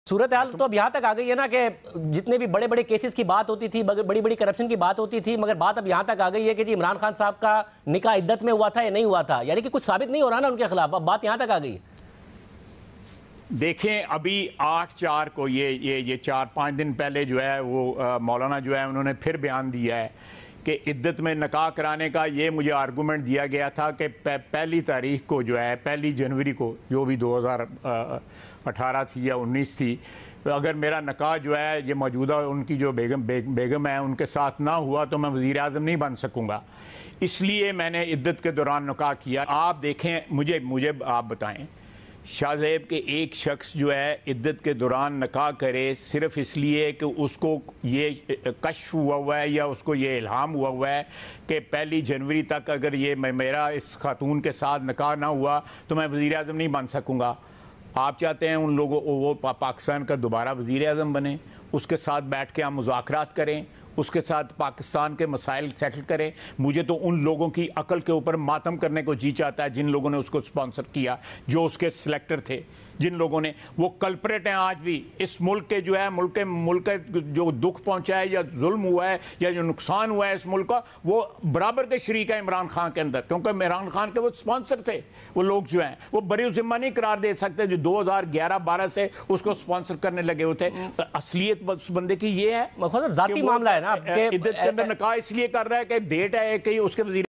صورتحال تو اب یہاں تک آ گئی ہے نا کہ جتنے بھی بڑے بڑے کیسز کی بات ہوتی تھی، بڑی بڑی کرپشن کی بات ہوتی تھی، مگر بات اب یہاں تک آ گئی ہے کہ جی عمران خان صاحب کا نکاح عدت میں ہوا تھا یا نہیں ہوا تھا، یعنی کہ کچھ ثابت نہیں ہو رہا نا ان کے خلاف، اب بات یہاں تک آ گئی ہے۔ دیکھیں ابھی 8/4 کو یہ 4-5 دن پہلے جو ہے وہ مولانا جو ہے انہوں نے پھر بیان دیا ہے کہ عدت میں نکاح کرانے کا یہ مجھے آرگومنٹ دیا گیا تھا کہ پہلی تاریخ کو جو ہے 1 جنوری کو جو بھی 2018 تھی یا 19 تھی، اگر میرا نکاح جو ہے یہ موجودہ ان کی جو بیگم ہے ان کے ساتھ نہ ہوا تو میں وزیر اعظم نہیں بن سکوں گا، اس لیے میں نے عدت کے دوران نکاح کیا۔ آپ دیکھیں مجھے آپ بتائیں، شاہ زیب کے ایک شخص جو ہے عدت کے دوران نکاح کرے صرف اس لیے کہ اس کو یہ کشف ہوا ہے یا اس کو یہ الہام ہوا ہے کہ 1 جنوری تک اگر یہ میرا اس خاتون کے ساتھ نکاح نہ ہوا تو میں وزیر اعظم نہیں بن سکوں گا۔ آپ چاہتے ہیں ان لوگوں وہ پاکستان کا دوبارہ وزیر اعظم بنے، اس کے ساتھ بیٹھ کے ہم مذاکرات کریں، اس کے ساتھ پاکستان کے مسائل سیٹل کریں۔ مجھے تو ان لوگوں کی عقل کے اوپر ماتم کرنے کو جی چاہتا ہے جن لوگوں نے اس کو سپانسر کیا، جو اس کے سلیکٹر تھے، جن لوگوں نے وہ کلپریٹ ہیں آج بھی اس ملک کے جو ہے ملک جو دکھ پہنچا ہے یا ظلم ہوا ہے یا جو نقصان ہوا ہے اس ملک کا، وہ برابر کے شریک ہیں عمران خان کے اندر، کیونکہ عمران خان کے وہ سپانسر تھے۔ وہ لوگ جو ہیں وہ بری ذمہ نہیں قرار دے سکتے جو 2011-12 سے اس کو سپانسر کرنے لگے ہوئے تھے۔ اصلیت اس بندے کی یہ ہے ذاتی معاملہ ہے نا، عدت کے اندر نکاح اس لیے کر رہا ہے کہ بیٹا ہے کہ اس کے وزیر